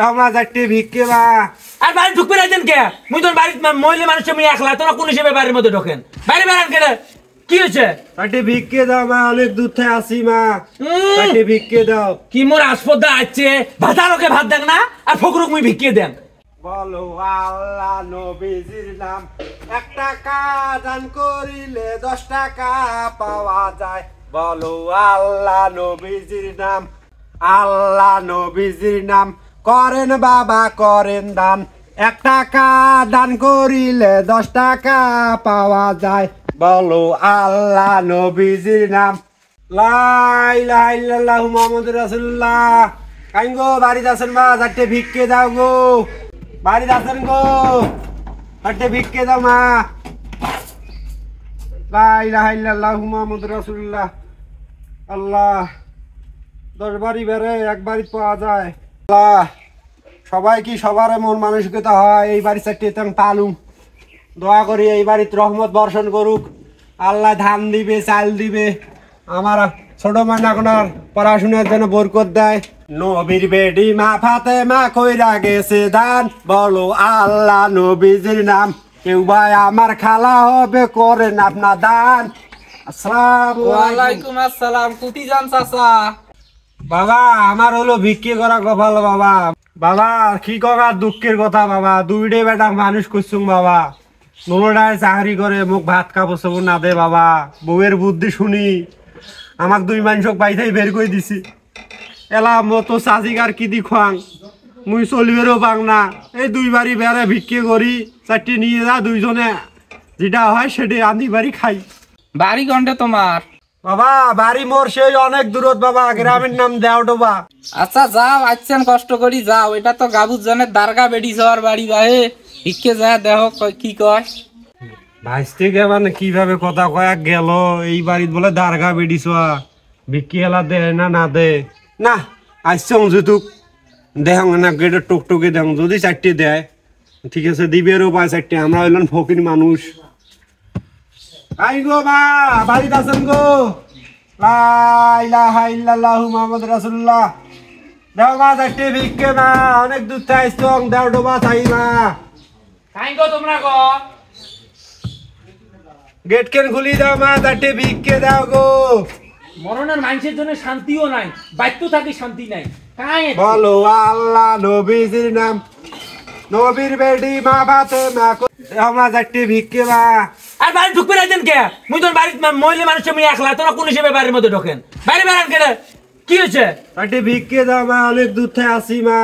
আমরা যাইতে ভিক্ষে বা আর বাড়ি ঢুকবে না কে? মুই তোর বাড়ির মহিলা মানুষ আমি একলা, তোরা কোন হিসেবে বাড়ির মধ্যে ঢোকেন? বাইরে বেড়ান কেন? কি হয়েছে? যাইতে ভিক্ষে দাও মা, অনেক দূর থেকে আসি মা, যাইতে ভিক্ষে দাও। কি মোর আসপদা আছে, ভাতারকে ভাত দেন না আর ফকরুক মুই ভিক্ষে দেন। বলো আল্লাহ নবীজির নাম, 1 টাকা দান করিলে 10 টাকা পাওয়া যায়। বলো আল্লাহ নবীজির নাম, আল্লাহ নবীজির নাম, করেন বাবা করেন দান, 1 টাকা দান করিলে 10 টাকা পাওয়া যায়। বলো আল্লাহ নবীজির নাম। লা ইলাহা ইল্লাল্লাহু মুহাম্মাদুর রাসূলুল্লাহ। কাইন গো বাড়িতে আছেন মা, যাইতে ভিক্ষে দাও গো, বাড়িতে আছেন গো, যাইতে ভিক্ষে দাও মা। লা ইলাহা ইল্লাল্লাহু মুহাম্মাদুর রাসূলুল্লাহ। আল্লাহ 10 বাড়ি বেড়ে 1 বাড়ি পাওয়া যায়। আল্লাহ সবাই কি সবার মন মানসিকতা হয় এই বাড়ি চারটে পালুম, দোয়া করি এই বাড়িতে রহমত বর্ষণ করুক। আল্লাহ ধান দিবে, চাল দিবে, আমার ছোট মানাগনার পড়াশোনার জন্য বরকত দেয়। নবীর বেডি মা ফাতেমা কইরা গেছে দান, বলো আল্লাহ নবীজির নাম, কেউ ভাই আমার খালা হবে করেন আপনার দান। আসসালামু ওয়ালাইকুম আসসালাম। কুতি জান চাচা? বাবা আমার হলো ভিক্ষে করা কপাল বাবা। বাবা কি করা দুঃখের কথা বাবা, 2টে বেটা মানুষ করছুম বাবা, নুরোটায় চাকরি করে মোক ভাত কাপড় সবর না দে বাবা। বউয়ের বুদ্ধি শুনি আমাক 2 মানুষক বাইথাই বের করে দিছি। এলা মতো চাষিকার কি দি খোয়াং, মুই চলিবেরও পাং না। এই 2 বাড়ি বেড়ে ভিক্ষে করি, 4টে নিয়ে যা, 2জনে যেটা হয় সেটা আনি বাড়ি খাই। বাড়ি গন্ডে তোমার? বাবা বাড়ি মোর সেই অনেক দূরত বাবা, গ্রামের নাম দেওডোবা। আচ্ছা যাও, আচ্ছেন কষ্ট করি যাও। এটা তো গাবুর জনের দারগা বেড়ি যাওয়ার বাড়ি বাহে, ভিক্ষে যা দেহ কি কয়। ভাইস থেকে মানে কিভাবে কথা কয়া গেল, এই বাড়িত বলে দারগা বেড়িছোয়া, ভিক্ষি এলা দে না না দে না। আসছং যেতুক দেহ না গেটে টুকটুকে দেখ, যদি 4টে দেয় ঠিক আছে, দিবেরও পায় 4টে। আমরা হইলাম ফকির মানুষ। আই গো মা বাড়িত আছেন গো? লা ইলাহা ইল্লাল্লাহু মুহাম্মাদুর রাসূলুল্লাহ। দেও মা 4টে ভিক্ষে মা, অনেক দূর থেকে আসছং, দেও ডোবা চাই মা। কাই গো তোমরা গো? গেট কেন খুলি দাও মা, 4টে ভিক্ষে দাও গো। মরণের মানুষের জন্য শান্তিও নাই, বাধ্য থাকি শান্তি নাই। কাই বলো আল্লাহ নবীজির নাম, নবীর বেডি মা ফাতেমা আমরা 4টে ভিক্ষে মা। আর বাড়ি ঢুকবে না কে? মুই তোর বাড়ির মহিলা মানুষ আমি একলা, তোরা কোন হিসেবে বাড়ির মধ্যে ঢোকেন? বাইরে বেড়ান কেন? কি হয়েছে? 4টে ভিক্ষে দাও মা, অনেক দূর থেকে আসি মা,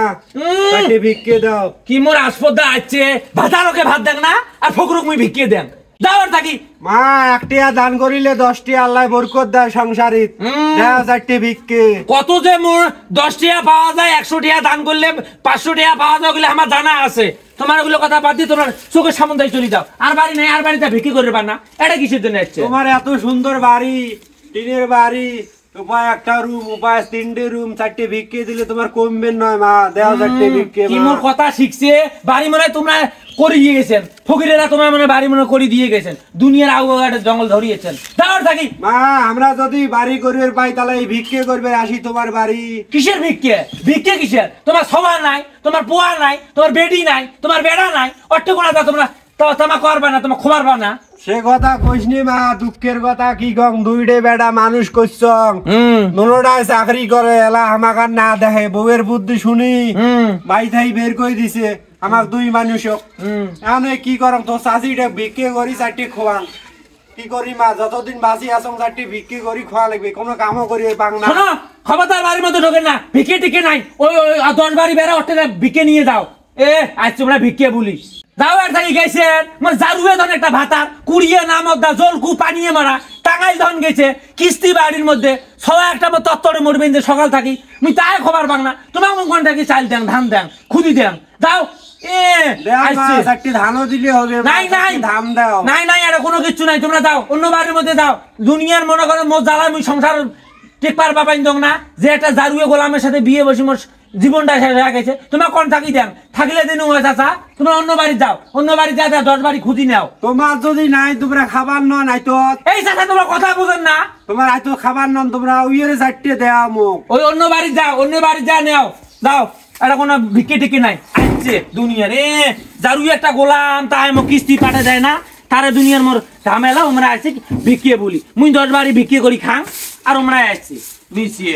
4টে ভিক্ষে দাও। কি মোর আসপদা আছে, ভাতারকে ভাত দেন না আর ফকরুক মুই ভিক্ষে দেন। দাও আর থাকি মা 1 টাকা দান করিলে 10টি আল্লাহ বরকত দেয় সংসারে। দাও 4টে ভিক্ষে। কত যে মোর 10 টাকা পাওয়া যায়, 100 টাকা দান করলে 500 টাকা পাওয়া যায়, ওগুলো আমার জানা আছে। তোমার ওগুলো কথা বাদ দিয়ে তোমার চোখের সামনে চলে যাও। আর বাড়ি নাই, আর বাড়িতে ভিক্ষে করবে না, এটা কিসের জন্য আসছে? তোমার এত সুন্দর বাড়ি, টিনের বাড়ি, উপায় 1টা রুম, উপায় 3টে রুম, 4টে ভিক্ষে দিলে তোমার কমবে নয় মা। দাও 4টে ভিক্ষে কি মা। মোর কথা শিখছে? বাড়ি মনে হয় তোমরা করে দিয়ে গেছেন, ফকিরেরা তোমার মনে বাড়ি মনে করে দিয়ে গেছেন, দুনিয়ার আগুয়াটা জঙ্গল ধরিয়েছেন। দাও আর থাকি মা। আমরা যদি বাড়ি করবে পাই তাহলে এই ভিক্ষে করবে আসি তোমার বাড়ি। কিসের ভিক্ষে? ভিক্ষে কিসের? তোমার সভা নাই, তোমার পোয়া নাই, তোমার বেডি নাই, তোমার বেড়া নাই, অট্ট কোনা তোমরা তোমা করবা না, তোমার খোয়ারবা না। সে কথা কইসনি মা, দুঃখের কথা কি কম, 2টে বেটা মানুষ করছং, নুরোটায় চাকরি করে, এলা আমাকে না দেখে, বউয়ের বুদ্ধি শুনি বাইথাই বের করে দিছে আমার 2 মানুষক। এখন কি করম, তো চাষিটা ভিক্ষে করি 4টে খোয়াং, কি করি মা, যতদিন বাঁচি আসং 4টে ভিক্ষে করি খোয়া লাগবে, কোনো কামও করি পাং না। শোনো, খবরদার বাড়ির মধ্যে ঢোকেন না, ভিক্ষে টিকে নাই। ওই 10 বাড়ি বেড়া ওঠে ভিক্ষে নিয়ে যাও। আজ তোমরা ভিক্ষে বলিস দাও আর থাকি গেছেন, মানে জারুয়ে ধন একটা ভাতার কুড়িয়ে নামক দা জলকু পানিয়ে মারা টাঙ্গাইল ধন গেছে কিস্তি বাড়ির মধ্যে, সবাই একটা তত্তরে মরবেন যে সকাল থাকি মুই তাই খবর পাং না। তোমার কোন থাকি চাল দেন, ধান দেন, খুদি দেন, দাও। ধানও দিলে হবে? নাই নাই ধান দাও। নাই নাই, এটা কোনো কিছু নাই, তোমরা দাও অন্য বাড়ির মধ্যে দাও। দুনিয়ার মনে করো মোর জ্বালা মুই সংসার ঠিক পারবা পাইন না, যে একটা জারুয়ে গোলামের সাথে বিয়ে বসে মোর জীবনটা শেষ হয়ে গেছে। তোমার কোন থাকি দেন, থাকলে দিন চাচা তোমরা অন্য বাড়ি যাও, অন্য বাড়ি যা 10 বাড়ি খুঁজি নাও। তোমার যদি নাই তোমরা খাবার নন আইতো, এই চাচা তোমরা কথা বুঝেন না, তোমার আইতো খাবার নন, তোমরা উইয়ের 4টে দেয়া মুখ। ওই অন্য বাড়ি যাও, অন্য বাড়ি যা নেও, যাও এটা কোনো ভিক্ষে টিকে নাই আসছে দুনিয়ার এ জারু একটা গোলাম তাই মো কিস্তি পাঠা যায় না তারে দুনিয়ার মোর ঝামেলা আমরা আসছি ভিক্ষে বলি মুই 10 বাড়ি ভিক্ষে করি খাং আর আমরা আসছি মিশিয়ে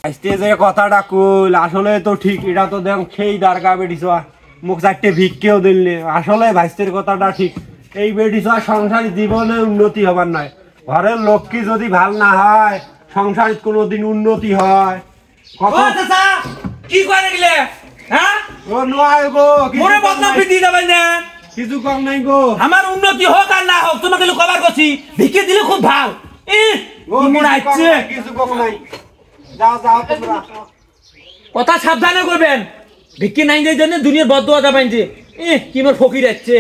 আজকে যে কথাটা কইল আসলে তো ঠিক, এটা তো দেখ সেই দারগা বেটি ছোয়া মুখ চারটে ভিক্ষেও দিলে আসলে ভাইস্তের কথাটা ঠিক। এই বেটি ছোয়া সংসারী জীবনে উন্নতি হবার নয়, ঘরের লক্ষ্মী যদি ভাল না হয় সংসারে কোনোদিন উন্নতি হয়। ও চাচা কি করে গেলে হ্যাঁ ও নয় গো, মোরে বদনাম পিটি যাবেন না কিছু কম নাই গো। আমার উন্নতি হোক আর না হোক তোমাকে কভার করছি ভিক্ষে দিলে খুব ভালো কিছু কম নাই, যাও যাও তোমরা। কথা সাবধানে করবেন ভিক্ষে নাই যে জন্য দুনিয়ার বদদোয়া যাবেন যে কি মোর ফকির আসছে